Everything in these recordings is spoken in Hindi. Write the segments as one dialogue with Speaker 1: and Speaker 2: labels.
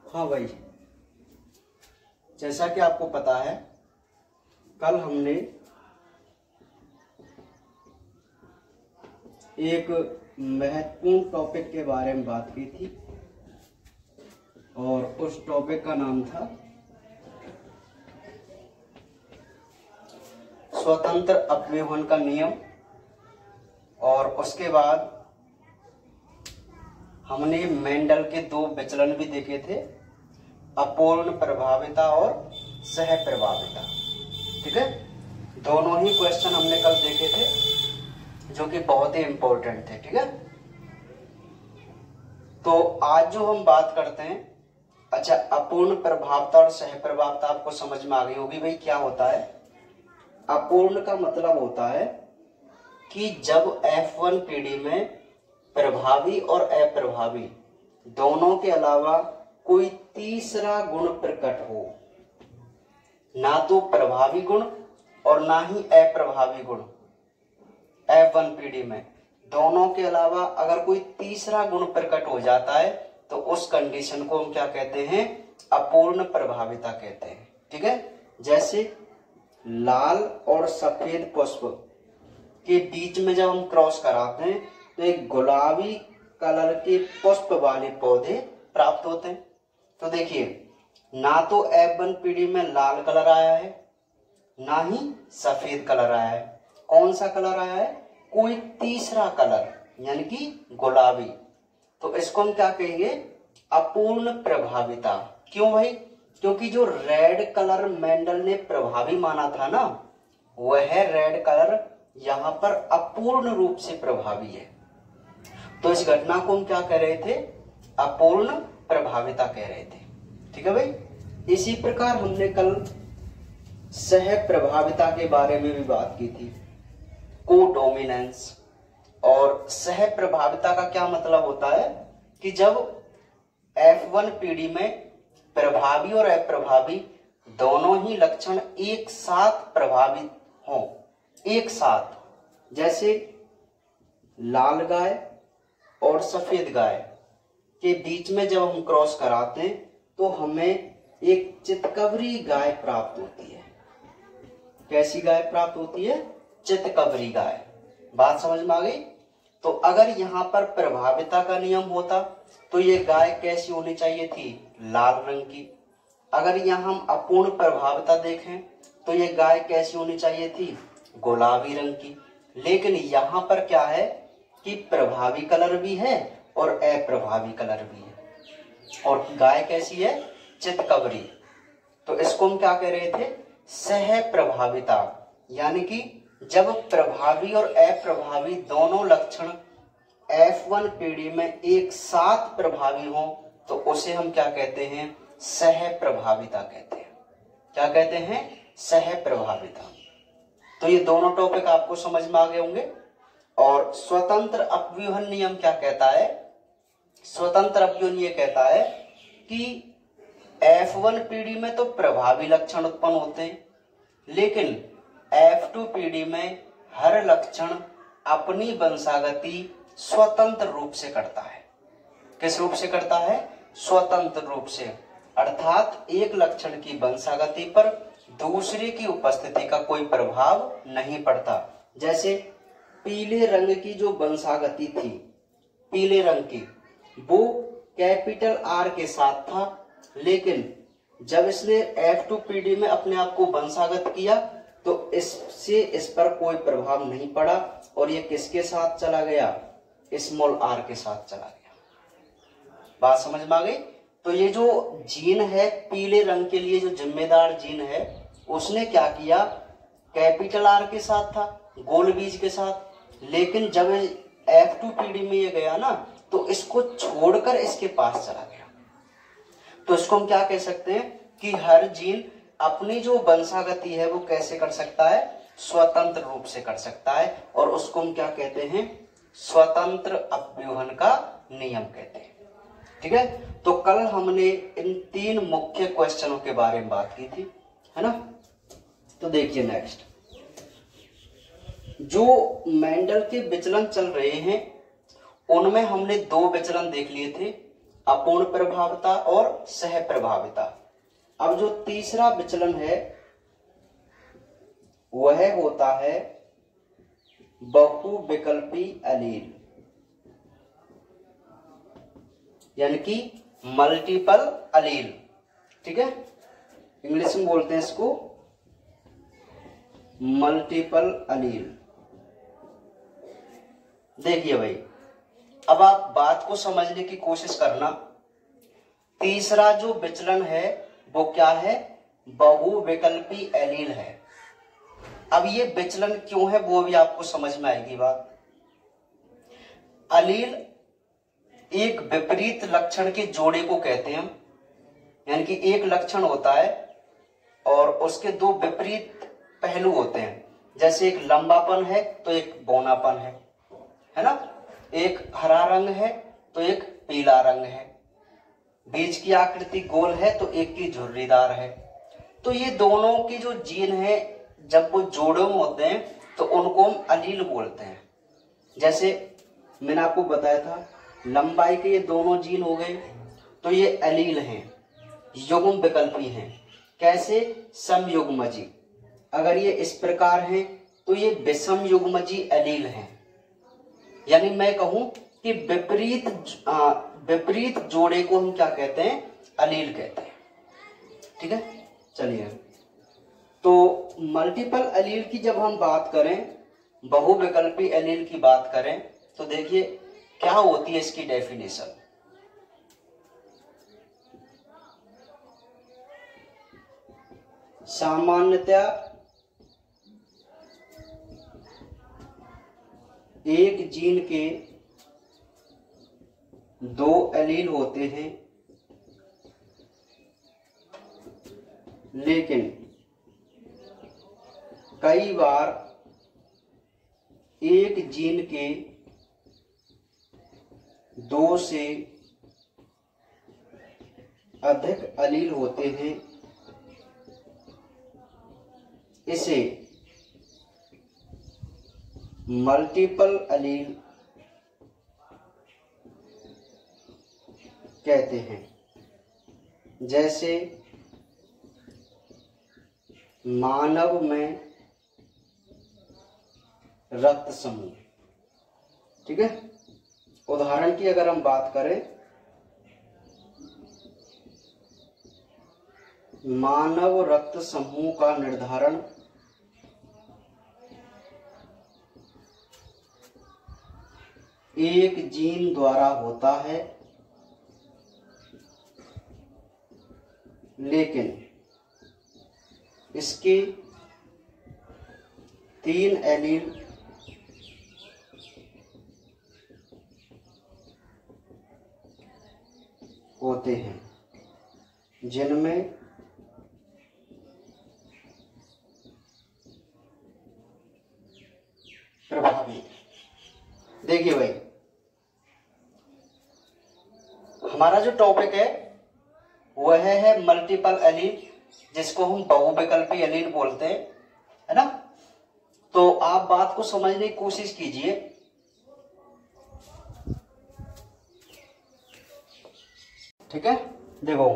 Speaker 1: हाँ भाई, जैसा कि आपको पता है कल हमने एक महत्वपूर्ण टॉपिक के बारे में बात की थी और उस टॉपिक का नाम था स्वतंत्र अपव्यूहन का नियम। और उसके बाद हमने मेंडल के दो विचलन भी देखे थे, अपूर्ण प्रभाविता और सह प्रभाविता। ठीक है, दोनों ही क्वेश्चन हमने कल देखे थे जो कि बहुत ही इंपॉर्टेंट थे। ठीक है, तो आज जो हम बात करते हैं, अच्छा, अपूर्ण प्रभाविता और सह प्रभाविता आपको समझ में आ गई होगी भाई क्या होता है। अपूर्ण का मतलब होता है कि जब F1 पीढ़ी में प्रभावी और अप्रभावी दोनों के अलावा कोई तीसरा गुण प्रकट हो, ना तो प्रभावी गुण और ना ही अप्रभावी गुण। F1 पीढ़ी में दोनों के अलावा अगर कोई तीसरा गुण प्रकट हो जाता है तो उस कंडीशन को हम क्या कहते हैं, अपूर्ण प्रभाविता कहते हैं। ठीक है, जैसे लाल और सफेद पुष्प के बीच में जब हम क्रॉस कराते हैं तो एक गुलाबी कलर के पुष्प वाले पौधे प्राप्त होते हैं। तो देखिए, ना तो F1 पीढ़ी में लाल कलर आया है ना ही सफेद कलर आया है। कौन सा कलर आया है, कोई तीसरा कलर यानी कि गुलाबी। तो इसको हम क्या कहेंगे, अपूर्ण प्रभाविता। क्यों भाई, क्योंकि जो रेड कलर मेंडल ने प्रभावी माना था ना, वह रेड कलर यहां पर अपूर्ण रूप से प्रभावी है। तो इस घटना को हम क्या कह रहे थे, अपूर्ण प्रभाविता कह रहे थे। ठीक है भाई, इसी प्रकार हमने कल सह प्रभाविता के बारे में भी बात की थी, कोडोमिनेंस। और सह प्रभाविता का क्या मतलब होता है कि जब F1 पीढ़ी में प्रभावी और अप्रभावी दोनों ही लक्षण एक साथ प्रभावित हों, एक साथ। जैसे लाल गाय और सफेद गाय के बीच में जब हम क्रॉस कराते हैं तो हमें एक चितकबरी गाय प्राप्त होती है। कैसी गाय प्राप्त होती है, चितकबरी गाय। बात समझ में आ गई। तो अगर यहाँ पर प्रभाविता का नियम होता तो ये गाय कैसी होनी चाहिए थी, लाल रंग की। अगर यहाँ हम अपूर्ण प्रभाविता देखें तो ये गाय कैसी होनी चाहिए थी, गुलाबी रंग की। लेकिन यहाँ पर क्या है कि प्रभावी कलर भी है और अप्रभावी कलर भी है, और गाय कैसी है, चितकबरी। तो इसको हम क्या कह रहे थे, सह प्रभाविता। यानी कि जब प्रभावी और अप्रभावी दोनों लक्षण F1 पीढ़ी में एक साथ प्रभावी हो तो उसे हम क्या कहते हैं, सह प्रभाविता कहते हैं। क्या कहते हैं, सह प्रभाविता। तो ये दोनों टॉपिक आपको समझ में आ गए होंगे। और स्वतंत्र अपव्यूहन नियम क्या कहता है, स्वतंत्र अपव्यूहन ये कहता है कि F1 पीढ़ी में तो प्रभावी लक्षण उत्पन्न होते हैं, लेकिन F2 पीढ़ी में हर लक्षण अपनी वंशागति स्वतंत्र रूप से करता है। किस रूप से करता है, स्वतंत्र रूप से। अर्थात एक लक्षण की वंशागति पर दूसरे की उपस्थिति का कोई प्रभाव नहीं पड़ता। जैसे पीले रंग की जो वंशागति थी, पीले रंग की, वो कैपिटल R के साथ था, लेकिन जब इसने F2 पीढ़ी में अपने आप को वंशागत किया तो इससे इस पर कोई प्रभाव नहीं पड़ा और ये किसके साथ चला गया, स्मॉल r के साथ चला गया। बात समझ में आ गई। तो ये जो जीन है, पीले रंग के लिए जो जिम्मेदार जीन है, उसने क्या किया, कैपिटल R के साथ था, गोल बीज के साथ। लेकिन जब F2 पीढ़ी में ये गया ना तो इसको छोड़कर इसके पास चला गया। तो इसको हम क्या कह सकते हैं कि हर जीन अपनी जो वंशागति है वो कैसे कर सकता है, स्वतंत्र रूप से कर सकता है, और उसको हम क्या कहते हैं, स्वतंत्र अपव्यूहन का नियम कहते हैं। ठीक है, तो कल हमने इन तीन मुख्य क्वेश्चनों के बारे में बात की थी, है ना। तो देखिए नेक्स्ट, जो मेंडल के विचलन चल रहे हैं उनमें हमने दो विचलन देख लिए थे, अपूर्ण प्रभाविता और सह प्रभाविता। अब जो तीसरा विचलन है वह होता है बहुविकल्पी एलील, यानी कि मल्टीपल एलील। ठीक है, इंग्लिश में बोलते हैं इसको मल्टीपल एलील। देखिए भाई, अब आप बात को समझने की कोशिश करना। तीसरा जो विचलन है वो क्या है, बहुविकल्पी एलील है। अब ये विचलन क्यों है वो भी आपको समझ में आएगी बात। एलील एक विपरीत लक्षण के जोड़े को कहते हैं हम, यानी कि एक लक्षण होता है और उसके दो विपरीत पहलू होते हैं। जैसे एक लंबापन है तो एक बौनापन है ना, एक हरा रंग है तो एक पीला रंग है, बीज की आकृति गोल है तो एक की झुर्रीदार है। तो ये दोनों की जो जीन है जब वो जोड़े में होते हैं तो उनको हम एलील बोलते हैं। जैसे मैंने आपको बताया था लंबाई के ये दोनों जीन हो गए तो ये एलील हैं, युग्म विकल्पी हैं। कैसे, समयुग्मजी। अगर ये इस प्रकार हैं तो ये विषम युग्मजी एलील हैं। यानी मैं कहूं कि विपरीत जोड़े को हम क्या कहते हैं, एलील कहते हैं। ठीक है, चलिए। तो मल्टीपल एलील की जब हम बात करें, बहुविकल्पी एलील की बात करें, तो देखिए क्या होती है इसकी डेफिनेशन। सामान्यतया एक जीन के दो एलील होते हैं, लेकिन कई बार एक जीन के दो से अधिक एलील होते हैं। इसे मल्टीपल एलील कहते हैं। जैसे मानव में रक्त समूह। ठीक है, उदाहरण की अगर हम बात करें, मानव रक्त समूह का निर्धारण एक जीन द्वारा होता है, लेकिन इसके 3 एलील होते हैं, जिनमें प्रभावी। देखिए भाई, हमारा जो टॉपिक है वह है मल्टीपल एलील, जिसको हम बहुविकल्पी एलील बोलते हैं, है ना। तो आप बात को समझने की कोशिश कीजिए। ठीक है, देखो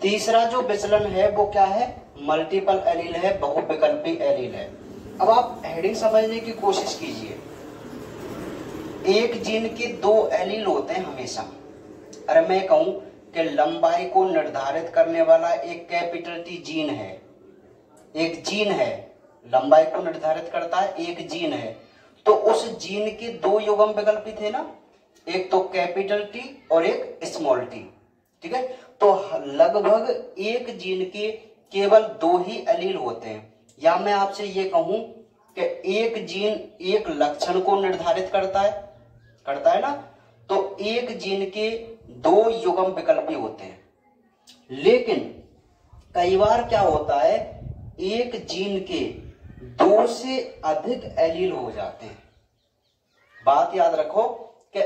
Speaker 1: तीसरा जो विचलन है वो क्या है, मल्टीपल एलील है, बहुविकल्पी एलील है। अब आप हेडिंग समझने की कोशिश कीजिए। एक जीन के दो एलील होते हैं हमेशा। अरे मैं कहूं कि लंबाई को निर्धारित करने वाला एक कैपिटल टी जीन है, एक जीन है, लंबाई को निर्धारित करता है एक जीन है, तो उस जीन के दो युग्म विकल्पी थे ना, एक तो कैपिटल टी और एक स्मॉल टी। ठीक है, तो लगभग एक जीन के केवल दो ही एलील होते हैं। या मैं आपसे ये कहूं कि एक जीन एक लक्षण को निर्धारित करता है ना, तो एक जीन के दो युग्म विकल्पी होते हैं। लेकिन कई बार क्या होता है, एक जीन के दो से अधिक एलील हो जाते हैं। बात याद रखो कि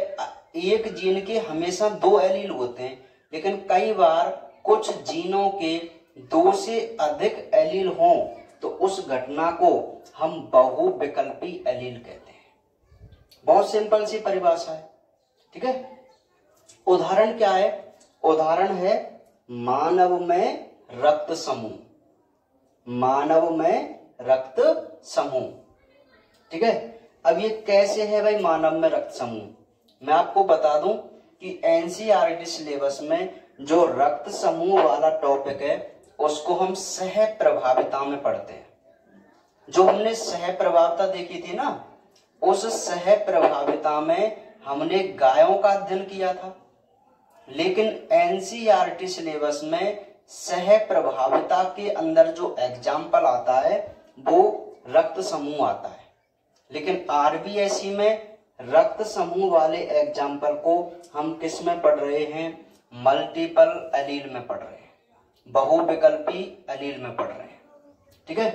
Speaker 1: एक जीन के हमेशा दो एलील होते हैं, लेकिन कई बार कुछ जीनों के दो से अधिक एलील हों तो उस घटना को हम बहुविकल्पी एलील कहते हैं। बहुत सिंपल सी परिभाषा है, ठीक है। उदाहरण क्या है? उदाहरण है मानव में रक्त समूह, मानव में रक्त समूह, ठीक है। अब ये कैसे है भाई मानव में रक्त समूह? मैं आपको बता दूं कि एनसीईआरटी सिलेबस में जो रक्त समूह वाला टॉपिक है उसको हम सह प्रभाविता में पढ़ते हैं। जो हमने सह प्रभाविता देखी थी ना, उस सह प्रभाविता में हमने गायों का अध्ययन किया था, लेकिन एनसीईआरटी सिलेबस में सह प्रभाविता के अंदर जो एग्जाम्पल आता है वो रक्त समूह आता है। लेकिन आरबीएसई में रक्त समूह वाले एग्जाम्पल को हम किस में पढ़ रहे हैं? मल्टीपल एलील में पढ़ रहे हैं, बहुविकल्पी एलील में पढ़ रहे हैं, ठीक है।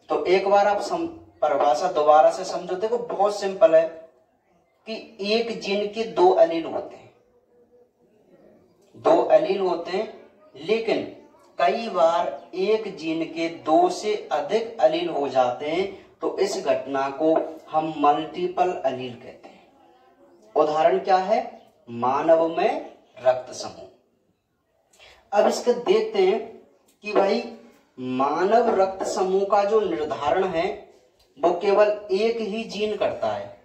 Speaker 1: तो एक बार आप परिभाषा दोबारा से समझो। देखो बहुत सिंपल है कि एक जीन के दो एलील होते हैं, दो एलील होते हैं, लेकिन कई बार एक जीन के दो से अधिक एलील हो जाते हैं, तो इस घटना को हम मल्टीपल एलील कहते हैं। उदाहरण क्या है? मानव में रक्त समूह। अब इसके देखते हैं कि भाई मानव रक्त समूह का जो निर्धारण है वो केवल एक ही जीन करता है।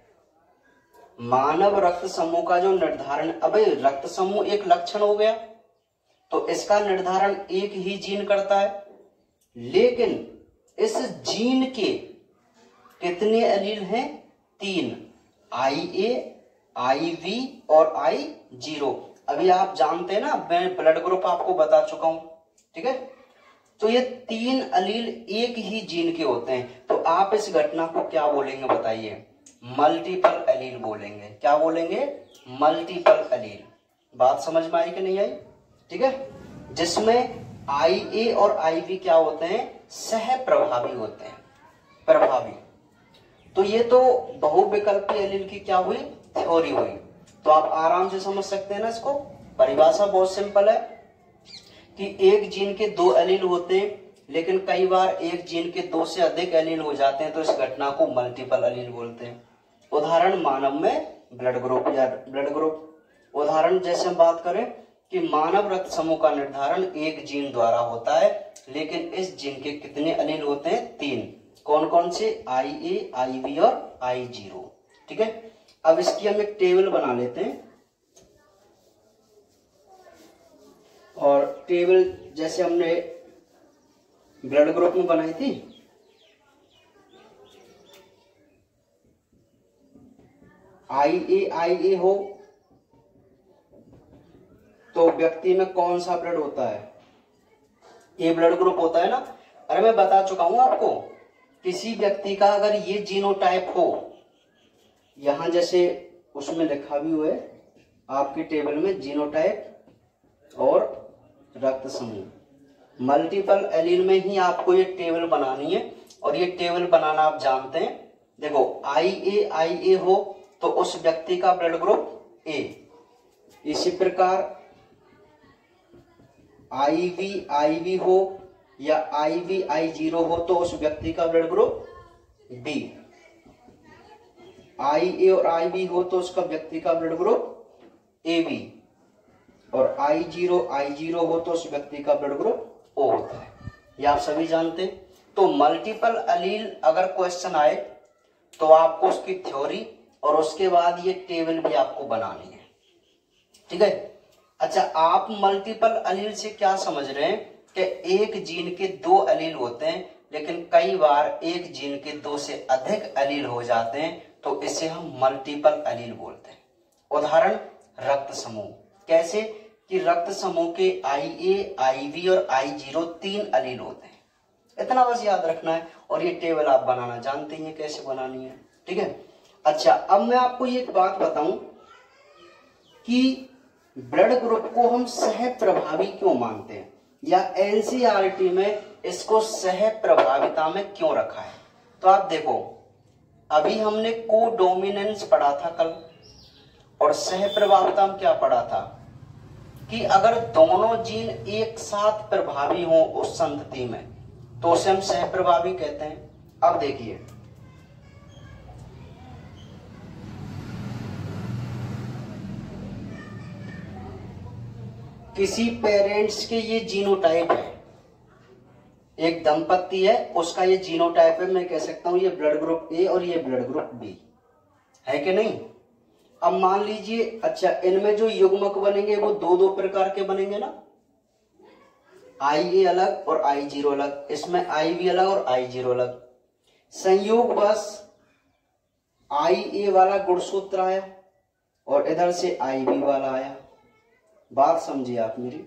Speaker 1: मानव रक्त समूह का जो निर्धारण, अब रक्त समूह एक लक्षण हो गया तो इसका निर्धारण एक ही जीन करता है, लेकिन इस जीन के कितने एलील हैं? 3, IA, IV और I0। अभी आप जानते हैं ना, मैं ब्लड ग्रुप आपको बता चुका हूं, ठीक है। तो ये 3 एलील एक ही जीन के होते हैं, तो आप इस घटना को क्या बोलेंगे बताइए? मल्टीपल एलील बोलेंगे। क्या बोलेंगे? Multiple allele. बात समझ में आई कि नहीं आई? ठीक है। जिसमें IA और IV क्या होते हैं? सह प्रभावी होते हैं, प्रभावी। तो ये तो बहुविकल्पी एलील की क्या हुई? थ्योरी हुई। तो आप आराम से समझ सकते हैं ना इसको। परिभाषा बहुत सिंपल है कि एक जीन के दो एलील होते हैं, लेकिन कई बार एक जीन के दो से अधिक एलील हो जाते हैं, तो इस घटना को मल्टीपल एलील बोलते हैं। उदाहरण मानव में ब्लड ग्रुप या ब्लड ग्रुप। उदाहरण जैसे हम बात करें कि मानव रक्त समूह का निर्धारण एक जीन द्वारा होता है, लेकिन इस जीन के कितने एलील होते हैं? 3। कौन कौन से? IA, IV और I0, ठीक है। अब इसकी हम एक टेबल बना लेते हैं, और टेबल जैसे हमने ब्लड ग्रुप में बनाई थी, IA हो तो व्यक्ति में कौन सा ब्लड होता है? ए ब्लड ग्रुप होता है ना। अरे मैं बता चुका हूं आपको, किसी व्यक्ति का अगर ये जीनोटाइप हो, यहां जैसे उसमें लिखा भी हुआ है आपकी टेबल में जीनोटाइप और रक्त समूह, मल्टीपल एलील में ही आपको ये टेबल बनानी है। और ये टेबल बनाना आप जानते हैं। देखो IA हो तो उस व्यक्ति का ब्लड ग्रुप A, इसी प्रकार IV हो या I0 हो तो उस व्यक्ति का ब्लड ग्रुप B, IA और IB हो तो उसका व्यक्ति का ब्लड ग्रुप AB, और I0 हो तो उस व्यक्ति का ब्लड ग्रुप O होता है। ये आप सभी जानते हैं। तो मल्टीपल एलील अगर क्वेश्चन आए तो आपको उसकी थ्योरी और उसके बाद ये टेबल भी आपको बनानी है, ठीक है। अच्छा, आप मल्टीपल एलील से क्या समझ रहे हैं कि एक जीन के दो एलील होते हैं, लेकिन कई बार एक जीन के दो से अधिक एलील हो जाते हैं, तो इसे हम मल्टीपल एलील बोलते हैं। उदाहरण रक्त समूह। कैसे कि रक्त समूह के IA, IV और I0 3 एलील होते हैं। इतना बस याद रखना है, और ये टेबल आप बनाना जानते हैं कैसे बनानी है, ठीक है। अच्छा, अब मैं आपको ये एक बात बताऊं कि ब्लड ग्रुप को हम सह प्रभावी क्यों मानते हैं, या एनसीईआरटी में इसको सह प्रभाविता में क्यों रखा है। तो आप देखो, अभी हमने कोडोमिनेंस पढ़ा था कल, और सह प्रभाविता में क्या पढ़ा था कि अगर दोनों जीन एक साथ प्रभावी हो उस संतति में तो उसे हम सह प्रभावी कहते हैं। अब देखिए, किसी पेरेंट्स के ये जीनोटाइप है, एक दंपति है उसका ये जीनोटाइप है, मैं कह सकता हूं ये ब्लड ग्रुप ए और ये ब्लड ग्रुप बी है कि नहीं। अब मान लीजिए, अच्छा इनमें जो युग्मक बनेंगे वो दो दो प्रकार के बनेंगे ना, IA अलग और I0 अलग, इसमें IB अलग और I0 अलग। संयोग बस IA वाला गुणसूत्र आया और इधर से IB वाला आया। बात समझिए आप मेरी,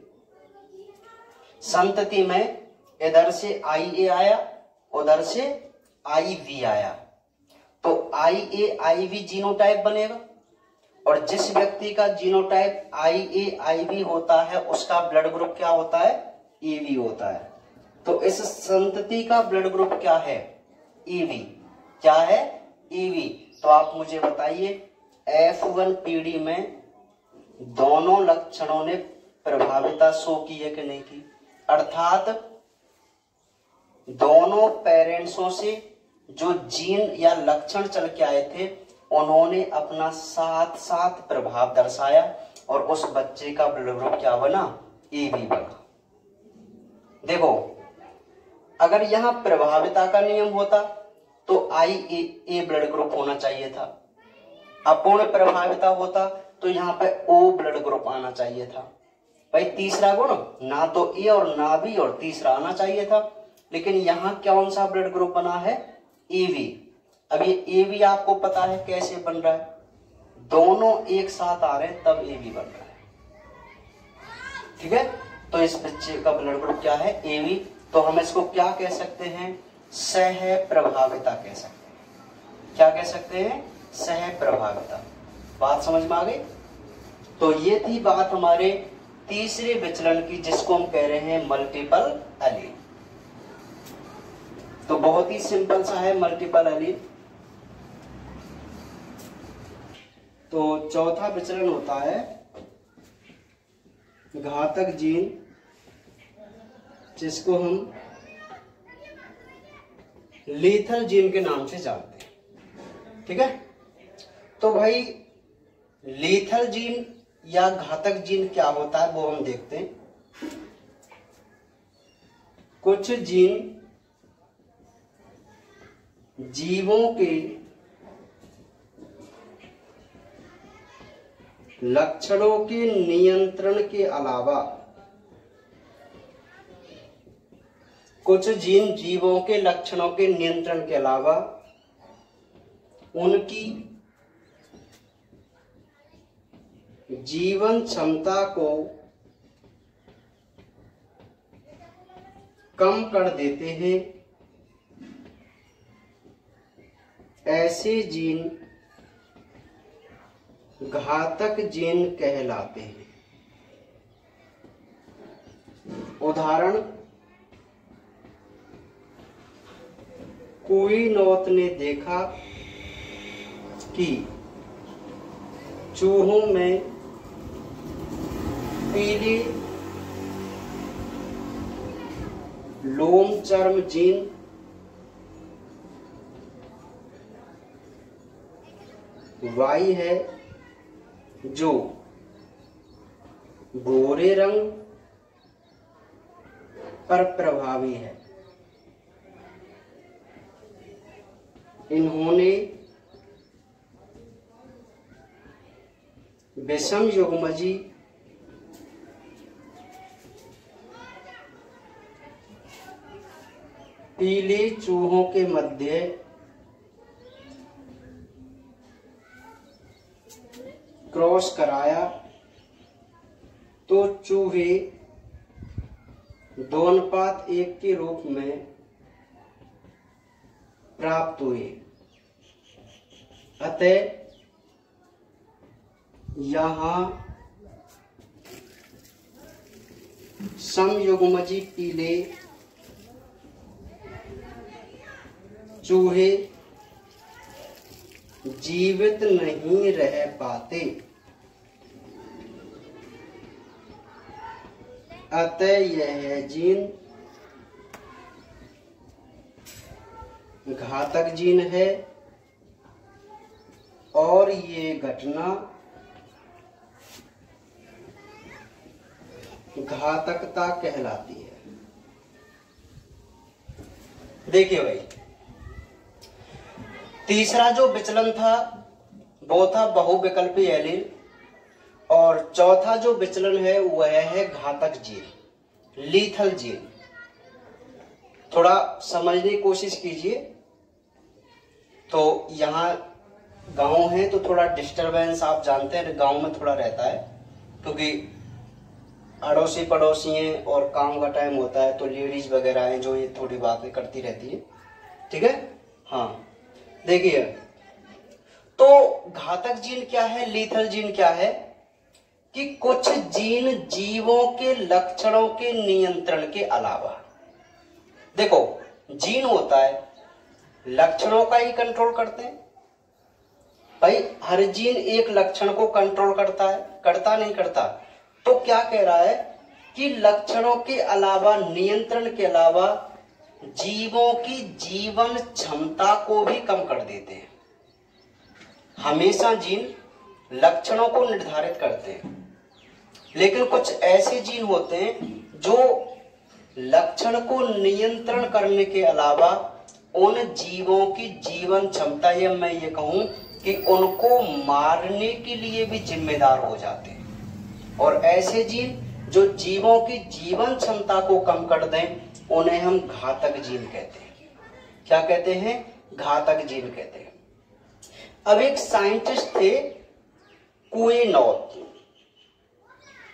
Speaker 1: संतति में इधर से IA आया उधर से IB आया, तो IA IB जीनोटाइप बनेगा, और जिस व्यक्ति का जीनोटाइप IA IB होता है उसका ब्लड ग्रुप क्या होता है, AB होता है। तो इस संतति का ब्लड ग्रुप क्या है, AB। क्या है, AB। तो आप मुझे बताइए F1 पीढ़ी में दोनों लक्षणों ने प्रभाविता शो की है कि नहीं की, अर्थात दोनों पेरेंट्सों से जो जीन या लक्षण चल के आए थे उन्होंने अपना साथ साथ प्रभाव दर्शाया और उस बच्चे का ब्लड ग्रुप क्या बना, AB बना। देखो अगर यहां प्रभाविता का नियम होता तो IA ब्लड ग्रुप होना चाहिए था, अपूर्ण प्रभाविता होता तो यहाँ पे O ब्लड ग्रुप आना चाहिए था। भाई तीसरा गुण ना तो A और ना B और तीसरा आना चाहिए था, लेकिन यहाँ कौन सा ब्लड ग्रुप बना है, AB। अब ये AB आपको पता है कैसे बन रहा है, दोनों एक साथ आ रहे हैं तब AB बन रहा है, ठीक है। तो इस बच्चे का ब्लड ग्रुप क्या है, AB। तो हम इसको क्या कह सकते हैं, सह प्रभाविता कह सकते हैं। क्या कह सकते हैं, सह प्रभाविता। बात समझ में आ गई। तो ये थी बात हमारे तीसरे विचलन की, जिसको हम कह रहे हैं मल्टीपल एलील। तो बहुत ही सिंपल सा है मल्टीपल एलील। तो चौथा विचलन होता है घातक जीन, जिसको हम लीथल जीन के नाम से जानते हैं, ठीक है। तो भाई लीथल जीन या घातक जीन क्या होता है वो हम देखते हैं। कुछ जीन जीवों के लक्षणों के नियंत्रण के अलावा, कुछ जीन जीवों के लक्षणों के नियंत्रण के अलावा उनकी जीवन क्षमता को कम कर देते हैं। ऐसे जीन घातक जीन कहलाते हैं। उदाहरण, कुइनोत ने देखा कि चूहों में पीली लोम चर्म जीन Y है जो गोरे रंग पर प्रभावी है। इन्होंने विषम युग्मजी पीले चूहों के मध्य क्रॉस कराया तो चूहे 2:1 के रूप में प्राप्त हुए। अतः यहाँ समयुग्मजी पीले चूहे जीवित नहीं रह पाते। अतः यह जीन घातक जीन है और ये घटना घातकता कहलाती है। देखिए भाई, तीसरा जो विचलन था वो था बहुविकल्पी एलील, और चौथा जो विचलन है वह है घातक जीन, लीथल जीन। थोड़ा समझने की कोशिश कीजिए। तो यहाँ गांव है तो थोड़ा डिस्टरबेंस आप जानते हैं गांव में थोड़ा रहता है, क्योंकि अड़ोसी पड़ोसी हैं और काम का टाइम होता है तो लेडीज वगैरह हैं जो ये थोड़ी बातें करती रहती है। ठीक है, हाँ। देखिए, तो घातक जीन क्या है, लीथल जीन क्या है कि कुछ जीन जीवों के लक्षणों के नियंत्रण के अलावा, देखो जीन होता है लक्षणों का ही कंट्रोल करते हैं भाई। हर जीन एक लक्षण को कंट्रोल करता है, करता नहीं करता। तो क्या कह रहा है कि लक्षणों के अलावा, नियंत्रण के अलावा जीवों की जीवन क्षमता को भी कम कर देते हैं। हमेशा जीन लक्षणों को निर्धारित करते हैं, लेकिन कुछ ऐसे जीन होते हैं जो लक्षण को नियंत्रण करने के अलावा उन जीवों की जीवन क्षमता, या मैं ये कहूं कि उनको मारने के लिए भी जिम्मेदार हो जाते हैं। और ऐसे जीन जो जीवों की जीवन क्षमता को कम कर दें उन्हें हम घातक जीन कहते हैं। क्या कहते हैं? घातक जीन कहते हैं। अब एक साइंटिस्ट थे कुइनोथ,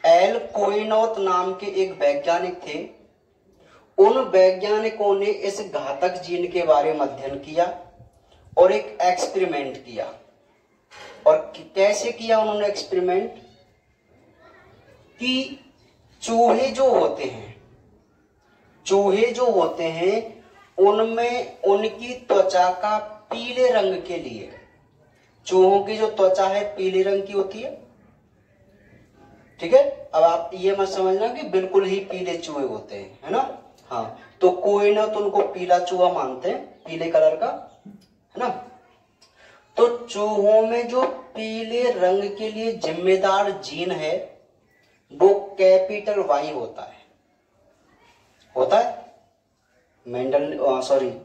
Speaker 1: एल कुइनोथ नाम के एक वैज्ञानिक थे। उन वैज्ञानिकों ने इस घातक जीन के बारे में अध्ययन किया और एक एक्सपेरिमेंट किया। और कैसे किया उन्होंने एक्सपेरिमेंट? कि चूहे जो होते हैं उनमें उनकी त्वचा का पीले रंग के लिए, चूहों की जो त्वचा है पीले रंग की होती है। ठीक है, अब आप ये मत समझना कि बिल्कुल ही पीले चूहे होते हैं, है ना। हाँ, तो कोई ना तो उनको पीला चूहा मानते हैं, पीले कलर का, है ना। तो चूहों में जो पीले रंग के लिए जिम्मेदार जीन है वो कैपिटल वाई होता है।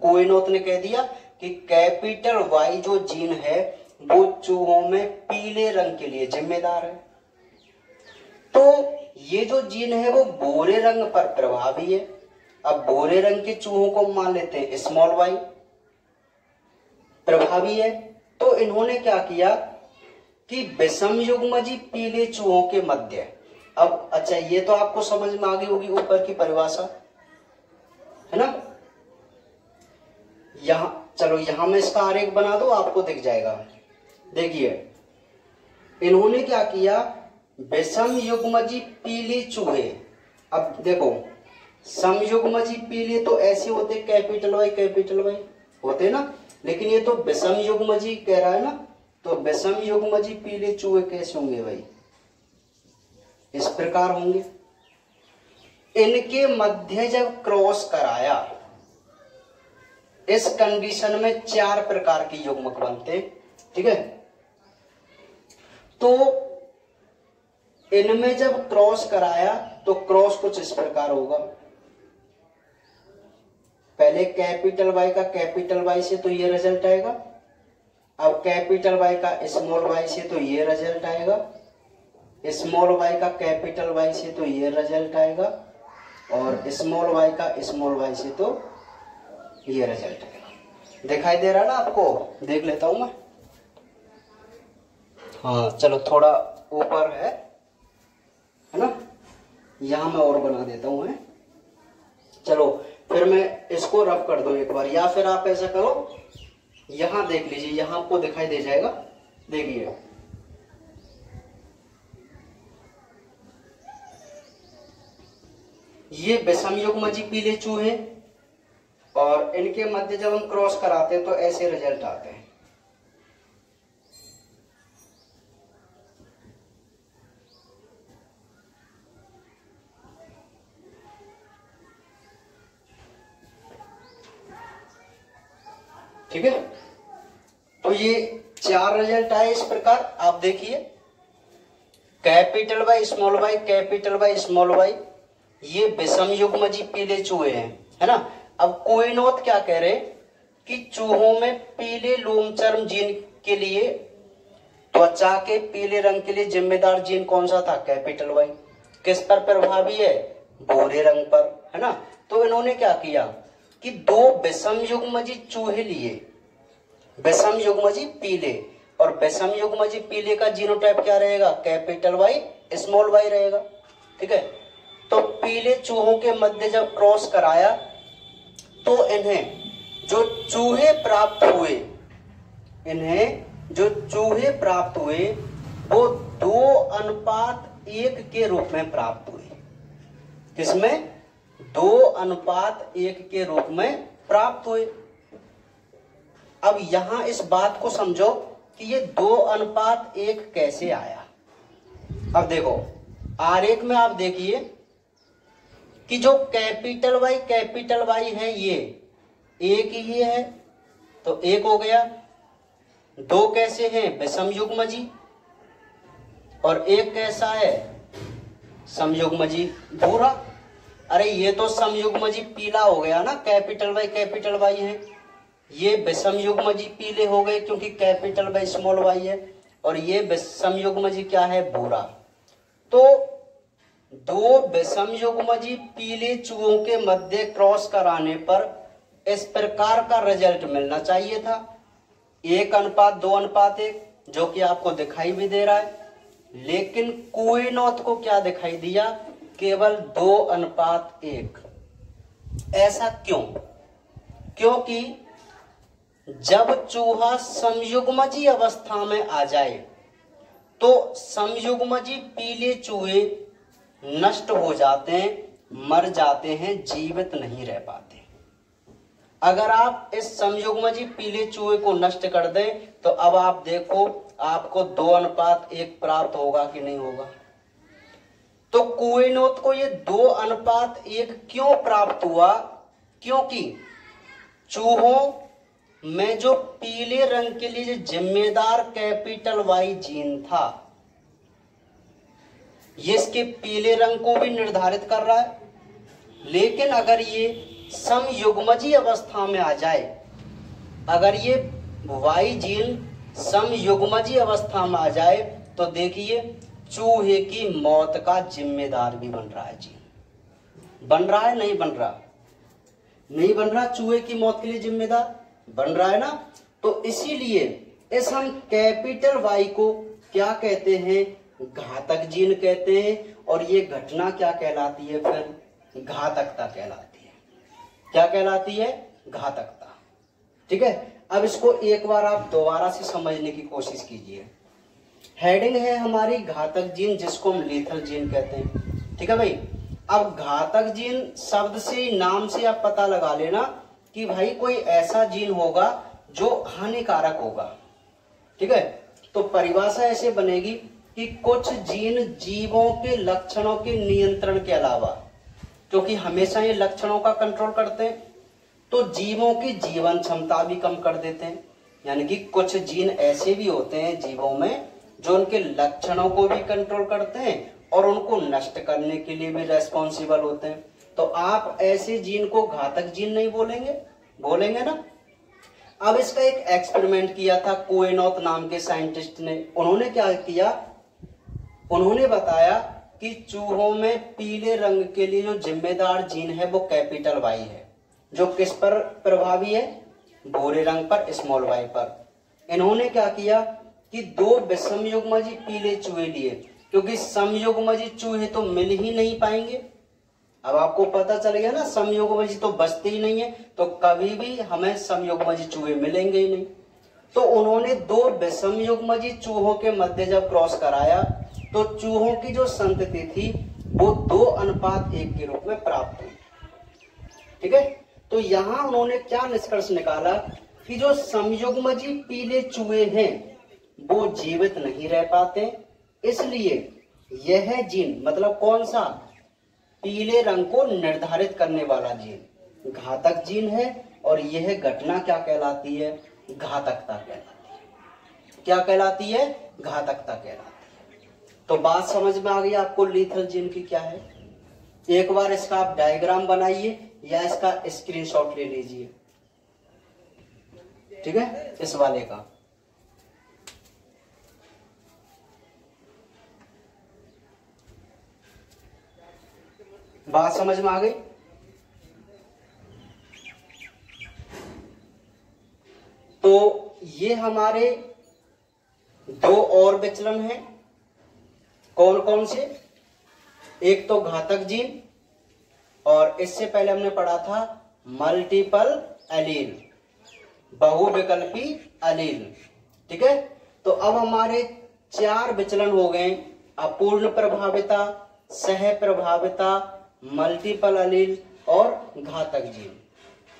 Speaker 1: कुइनोथ ने कह दिया कि कैपिटल वाई जो जीन है वो चूहों में पीले रंग के लिए जिम्मेदार है। तो ये जो जीन है वो भूरे रंग पर प्रभावी है। अब भूरे रंग के चूहों को मान लेते हैं स्मॉल वाई प्रभावी है। तो इन्होंने क्या किया कि विषम युग्मजी पीले चूहों के मध्य, अब अच्छा ये तो आपको समझ में आ गई होगी ऊपर की परिभाषा, है ना। यहां मैं इसका आरेख बना दो, आपको दिख जाएगा। देखिए, इन्होंने क्या किया, विषम युग्मजी पीले चूहे, अब देखो समयुग्मजी पीले तो ऐसे होते कैपिटल वाई होते ना, लेकिन ये तो विषम युग्मजी कह रहा है ना, तो विषम युग्मजी पीले चूहे कैसे होंगे भाई? इस प्रकार होंगे। इनके मध्य जब क्रॉस कराया, इस कंडीशन में 4 प्रकार के युग्मक बनते। ठीक है, तो इनमें जब क्रॉस कराया तो क्रॉस कुछ इस प्रकार होगा। पहले कैपिटल वाई का कैपिटल वाई से तो ये रिजल्ट आएगा, अब कैपिटल वाई का स्मॉल वाई से तो ये रिजल्ट आएगा, स्मॉल वाई का कैपिटल वाई से तो ये रिजल्ट आएगा, और स्मॉल वाई का स्मॉल वाई से तो ये रिजल्ट आएगा। दिखाई दे रहा ना आपको? देख लेता हूं मैं। हाँ चलो, थोड़ा ऊपर है ना, यहां मैं और बना देता हूं। है चलो, फिर मैं इसको रफ कर दूं एक बार, या फिर आप ऐसा करो, यहां देख लीजिए, यहां आपको दिखाई दे जाएगा। देखिए, ये विषम युग्मजी पीले चूहे, और इनके मध्य जब हम क्रॉस कराते हैं तो ऐसे रिजल्ट आते हैं। ठीक है, तो ये 4 रिजल्ट आए इस प्रकार। आप देखिए, capital Y small Y, capital Y small Y, ये विषम युग्मजी पीले चूहे हैं, है ना। अब कोइनोथ क्या कह रहे कि चूहों में पीले लोमचर्म जीन के लिए, त्वचा के पीले रंग के लिए जिम्मेदार जीन कौन सा था? Capital Y. किस पर प्रभावी है? भूरे रंग पर, है ना। तो इन्होंने क्या किया कि दो विषम युग्मजी चूहे लिए, विषम युग्मजी पीले, और विषम युग्मजी पीले का जीनोटाइप क्या रहेगा? कैपिटल वाई स्मॉल वाई रहेगा, ठीक है। तो पीले चूहों के मध्य जब क्रॉस कराया तो इन्हें जो चूहे प्राप्त हुए, इन्हें जो चूहे प्राप्त हुए वो 2:1 के रूप में प्राप्त हुए। किसमें? 2:1 के रूप में प्राप्त हुए। अब यहां इस बात को समझो कि ये 2:1 कैसे आया। अब देखो आरेख में आप देखिए कि जो कैपिटल वाई है ये एक ही है, तो एक हो गया। दो कैसे हैं? विषम युग्मजी, और एक कैसा है? समयुग्मजी भूरा। अरे ये तो समयुग्मजी पीला हो गया ना, कैपिटल वाई है। ये विषम युग्मजी पीले हो गए क्योंकि कैपिटल वाई स्मॉल वाई है, और ये विषम युग्मजी क्या है? भूरा। तो दो विषम युग्मजी पीले चूहों के मध्य क्रॉस कराने पर इस प्रकार का रिजल्ट मिलना चाहिए था, 1:2:1, जो कि आपको दिखाई भी दे रहा है। लेकिन कोइनोथ को क्या दिखाई दिया? केवल 2:1। ऐसा क्यों? क्योंकि जब चूहा समयुग्मजी अवस्था में आ जाए तो समयुग्मजी पीले चूहे नष्ट हो जाते हैं, मर जाते हैं, जीवित नहीं रह पाते। अगर आप इस समयुग्मजी पीले चूहे को नष्ट कर दें तो अब आप देखो आपको 2:1 प्राप्त होगा कि नहीं होगा। तो कोइनोथ को ये 2:1 क्यों प्राप्त हुआ? क्योंकि चूहों में जो पीले रंग के लिए जिम्मेदार कैपिटल वाई जीन था, ये इसके पीले रंग को भी निर्धारित कर रहा है। लेकिन अगर ये समयुग्मजी अवस्था में आ जाए, अगर ये वाई जीन समयुग्मजी अवस्था में आ जाए तो देखिए चूहे की मौत का जिम्मेदार भी बन रहा है जीन। बन रहा है? नहीं बन रहा? नहीं बन रहा। चूहे की मौत के लिए जिम्मेदार बन रहा है ना। तो इसीलिए इस हम कैपिटल वाई को क्या कहते हैं? घातक जीन कहते हैं। और ये घटना क्या कहलाती है? फिर घातकता कहलाती है। क्या कहलाती है? घातकता। ठीक है। अब इसको एक बार आप दोबारा से समझने की कोशिश कीजिए। हेडिंग है हमारी घातक जीन, जिसको हम लीथल जीन कहते हैं। ठीक है भाई। अब घातक जीन शब्द से, नाम से आप पता लगा लेना कि भाई कोई ऐसा जीन होगा जो हानिकारक होगा। ठीक है। तो परिभाषा ऐसे बनेगी कि कुछ जीन जीवों के लक्षणों के नियंत्रण के अलावा, क्योंकि हमेशा ये लक्षणों का कंट्रोल करते हैं, तो जीवों की जीवन क्षमता भी कम कर देते हैं। यानी कि कुछ जीन ऐसे भी होते हैं जीवों में जो उनके लक्षणों को भी कंट्रोल करते हैं और उनको नष्ट करने के लिए भी रेस्पॉन्सिबल होते हैं। तो आप ऐसे जीन को घातक जीन नहीं बोलेंगे? बोलेंगे ना। अब इसका एक एक्सपेरिमेंट किया था कोइनोथ नाम के साइंटिस्ट ने। उन्होंने क्या किया? उन्होंने बताया कि चूहों में पीले रंग के लिए जो जिम्मेदार जीन है वो कैपिटल वाई है, जो किस पर प्रभावी है? भूरे रंग पर, स्मॉल वाई पर। इन्होंने क्या किया कि दो विषमयुग्मजी पीले चूहे लिए, क्योंकि समयुग्मजी चूहे तो मिल ही नहीं पाएंगे। अब आपको पता चल गया ना, समयुग्मजी तो बचते ही नहीं है, तो कभी भी हमें समयुग्मजी चूहे मिलेंगे ही नहीं। तो उन्होंने दो विषमयुग्मजी चूहों के मध्य जब क्रॉस कराया तो चूहों की जो संतति थी वो 2:1 के रूप में प्राप्त हुई। ठीक है। तो यहां उन्होंने क्या निष्कर्ष निकाला कि जो समयुग्मजी पीले चूहे हैं वो जीवित नहीं रह पाते, इसलिए यह जीन, मतलब कौन सा? पीले रंग को निर्धारित करने वाला जीन घातक जीन है। और यह घटना क्या कहलाती है? घातकता कहलाती है। क्या कहलाती है? घातकता कहलाती है। तो बात समझ में आ गई आपको लीथल जीन की क्या है। एक बार इसका आप डायग्राम बनाइए या इसका स्क्रीनशॉट ले लीजिए, ठीक है, इस वाले का। बात समझ में आ गई। तो ये हमारे दो और विचलन हैं, कौन कौन से? एक तो घातक जीन, और इससे पहले हमने पढ़ा था मल्टीपल एलील, बहुविकल्पी एलील, ठीक है। तो अब हमारे 4 विचलन हो गए, अपूर्ण प्रभाविता, सह प्रभाविता, मल्टीपल एलील और घातक जीन,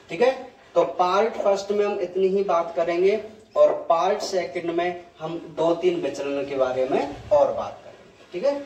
Speaker 1: ठीक है। तो पार्ट फर्स्ट में हम इतनी ही बात करेंगे और पार्ट सेकंड में हम 2-3 विचलन के बारे में और बात करेंगे, ठीक है।